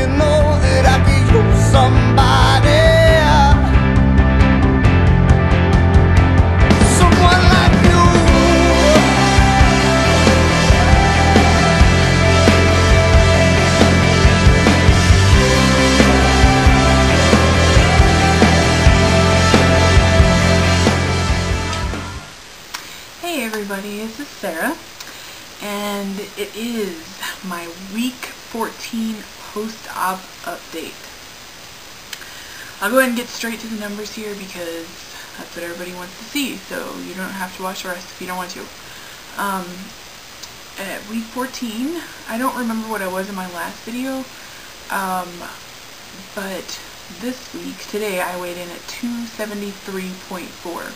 you know that I could use somebody, someone like you. Hey everybody, this is Sarah, and it is my week 14 post-op update. I'll go ahead and get straight to the numbers here because that's what everybody wants to see, so you don't have to watch the rest if you don't want to. At week 14, I don't remember what I was in my last video, but this week, today, I weighed in at 273.4.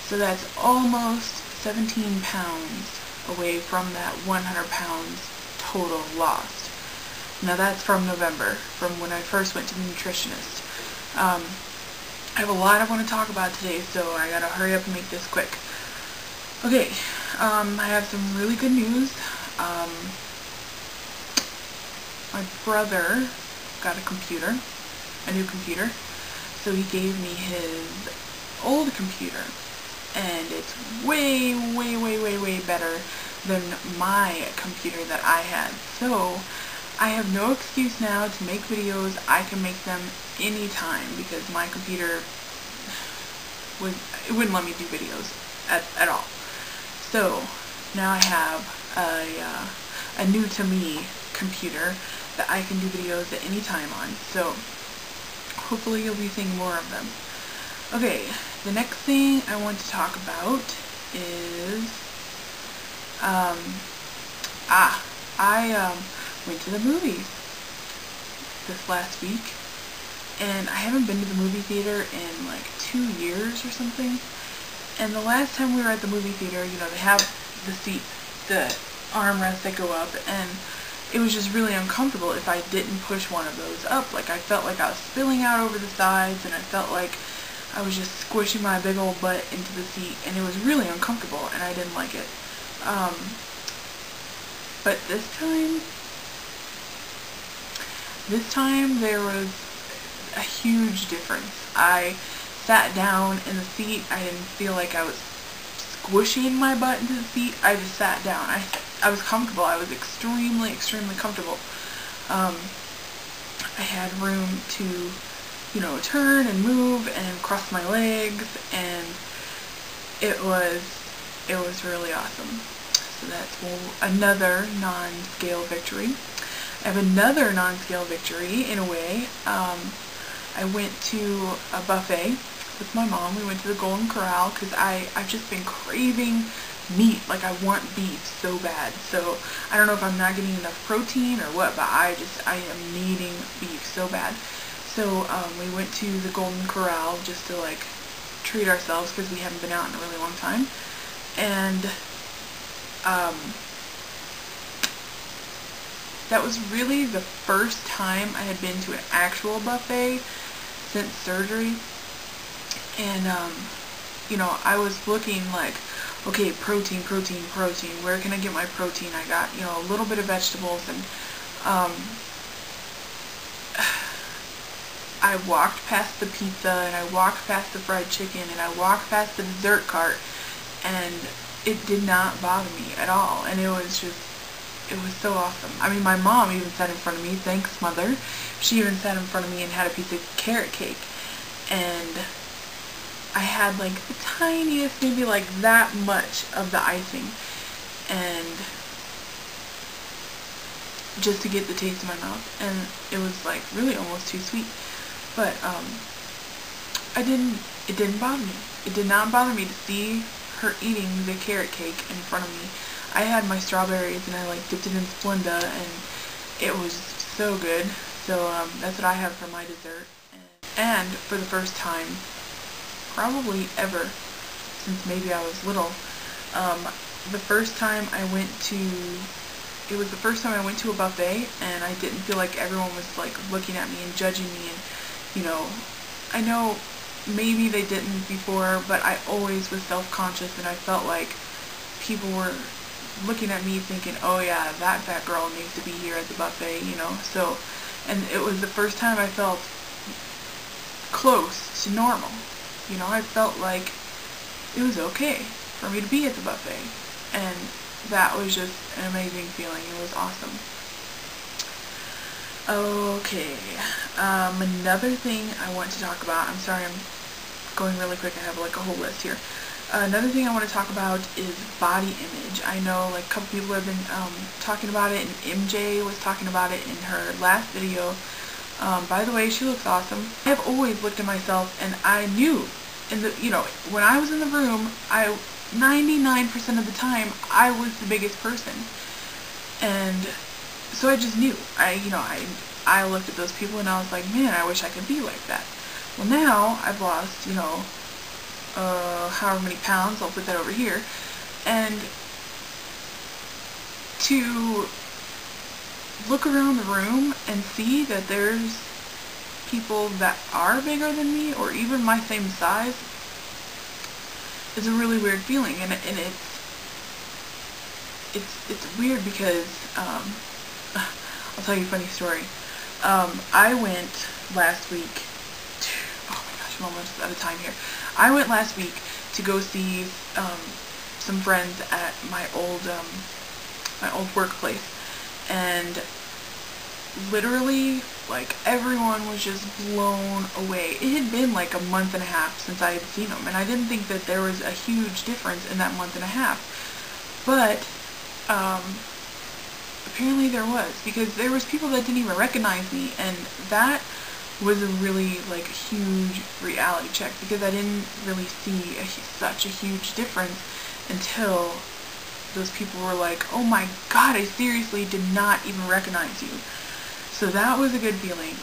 So that's almost 17 pounds away from that 100 pounds total lost. Now that's from November, from when I first went to the nutritionist. I have a lot I want to talk about today, so I gotta hurry up and make this quick. Okay, I have some really good news. My brother got a new computer, so he gave me his old computer. And it's way better than my computer that I had. So I have no excuse now to make videos. I can make them anytime because my computer it wouldn't let me do videos at all. So now I have a new to me computer that I can do videos at any time on. So hopefully you'll be seeing more of them. Okay, the next thing I want to talk about is, I went to the movies this last week, and I haven't been to the movie theater in like 2 years or something. And the last time we were at the movie theater, you know, they have the seat, the armrests that go up, and it was just really uncomfortable if I didn't push one of those up. Like, I felt like I was spilling out over the sides, and I felt like I was just squishing my big old butt into the seat, and it was really uncomfortable, and I didn't like it. But this time there was a huge difference. I sat down in the seat. I didn't feel like I was squishing my butt into the seat. I just sat down. I was comfortable. I was extremely comfortable. I had room to, you know, turn and move and cross my legs, and it was really awesome. So that's another non-scale victory. I have another non-scale victory in a way. I went to a buffet with my mom. We went to the Golden Corral because I've just been craving meat. Like, I want beef so bad. So I don't know if I'm not getting enough protein or what, but I am needing beef so bad. So we went to the Golden Corral just to like treat ourselves because we haven't been out in a really long time. And that was really the first time I had been to an actual buffet since surgery. And you know, I was looking like, okay, protein, where can I get my protein? I got, you know, a little bit of vegetables, and I walked past the pizza, and I walked past the fried chicken, and I walked past the dessert cart, and it did not bother me at all. And it was so awesome. I mean, my mom even sat in front of me, thanks mother, she even sat in front of me and had a piece of carrot cake, and I had like the tiniest, maybe like that much of the icing, and just to get the taste in my mouth, and it was like really almost too sweet. But it didn't bother me. It did not bother me to see her eating the carrot cake in front of me. I had my strawberries and I like dipped it in Splenda, and it was so good. So that's what I have for my dessert. And for the first time, probably ever, since maybe I was little, the first time I went to a buffet, and I didn't feel like everyone was like looking at me and judging me, and you know, I know maybe they didn't before, but I always was self-conscious, and I felt like people were looking at me thinking, oh yeah, that fat girl needs to be here at the buffet, you know. So And it was the first time I felt close to normal. You know, I felt like it was okay for me to be at the buffet. And that was just an amazing feeling. It was awesome. Okay, another thing I want to talk about, I'm sorry I'm going really quick, I have like a whole list here. Another thing I want to talk about is body image. I know like a couple people have been talking about it, and MJ was talking about it in her last video. By the way, she looks awesome. I have always looked at myself, and I knew, when I was in the room, 99% of the time, I was the biggest person. And so I just knew. I looked at those people and I was like, man, I wish I could be like that. Well, now I've lost, however many pounds, I'll put that over here, and to look around the room and see that there's people that are bigger than me or even my same size is a really weird feeling, and it's weird because I'll tell you a funny story. I went last week oh my gosh, I'm almost out of time here. I went last week to go see some friends at my old workplace, and literally, like, everyone was just blown away. It had been like a month and a half since I had seen them, and I didn't think that there was a huge difference in that month and a half, but apparently there was, because there was people that didn't even recognize me, and that was a really, like, huge reality check, because I didn't really see such a huge difference until those people were like, oh my god, I seriously did not even recognize you. So that was a good feeling,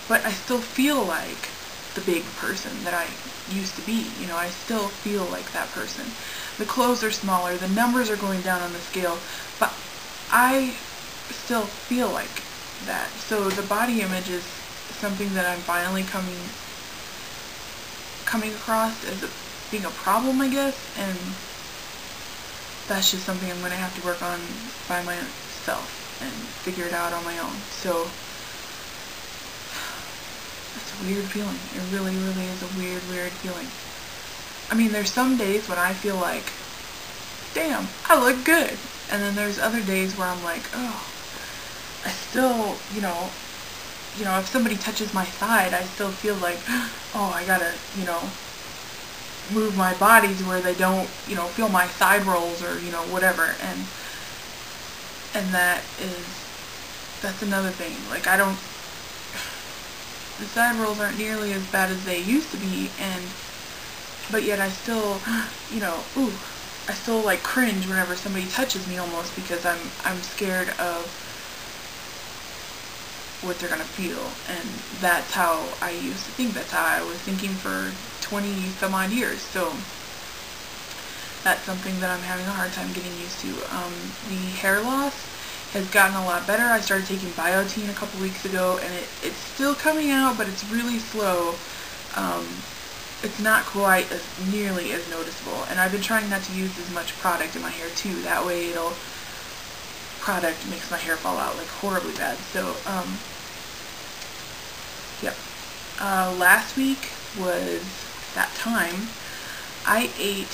but I still feel like the big person that I used to be. I still feel like that person. The clothes are smaller, the numbers are going down on the scale, but I still feel like that. So the body image is something that I'm finally coming across as being a problem, I guess, and that's just something I'm going to have to work on by myself and figure it out on my own. So it's a weird feeling. It really, really is a weird, weird feeling. I mean, there's some days when I feel like, damn, I look good. And then there's other days where I'm like, oh, I still, if somebody touches my side, I still feel like, oh, I gotta, move my body to where they don't, feel my side rolls or, whatever. And that's another thing. Like, the side rolls aren't nearly as bad as they used to be, but yet I still, I still, like, cringe whenever somebody touches me almost, because I'm scared of what they're gonna feel. And that's how I used to think. That's how I was thinking for 20 some odd years. So that's something that I'm having a hard time getting used to. The hair loss has gotten a lot better. I started taking biotin a couple weeks ago, and it's still coming out, but it's really slow. It's not quite nearly as noticeable, and I've been trying not to use as much product in my hair too. That way product makes my hair fall out like horribly bad. So yep. Last week was that time. I ate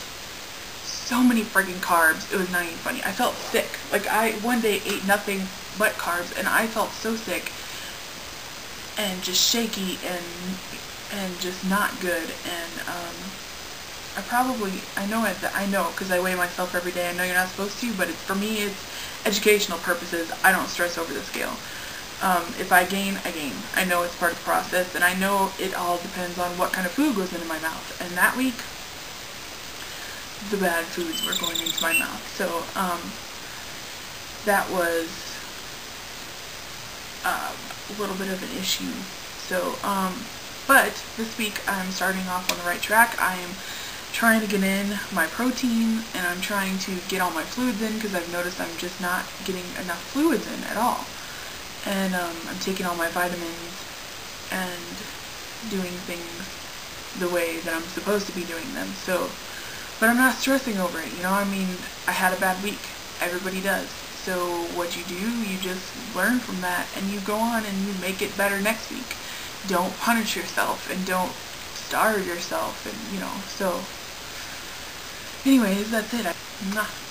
so many friggin' carbs, it was not even funny. I felt sick. Like, I one day ate nothing but carbs, and I felt so sick and just shaky and just not good. And I know because I weigh myself every day. I know you're not supposed to, but for me it's educational purposes. I don't stress over the scale. If I gain, I gain. I know it's part of the process, and I know it all depends on what kind of food goes into my mouth. And that week, the bad foods were going into my mouth. So, that was a little bit of an issue. So, but this week I'm starting off on the right track. I am trying to get in my protein, and I'm trying to get all my fluids in, because I've noticed I'm just not getting enough fluids in at all. And I'm taking all my vitamins and doing things the way that I'm supposed to be doing them. So, but I'm not stressing over it, I mean, I had a bad week. Everybody does. So what you do, you just learn from that, and you go on and you make it better next week. Don't punish yourself, and don't starve yourself, and so anyways, that's it. Mwah.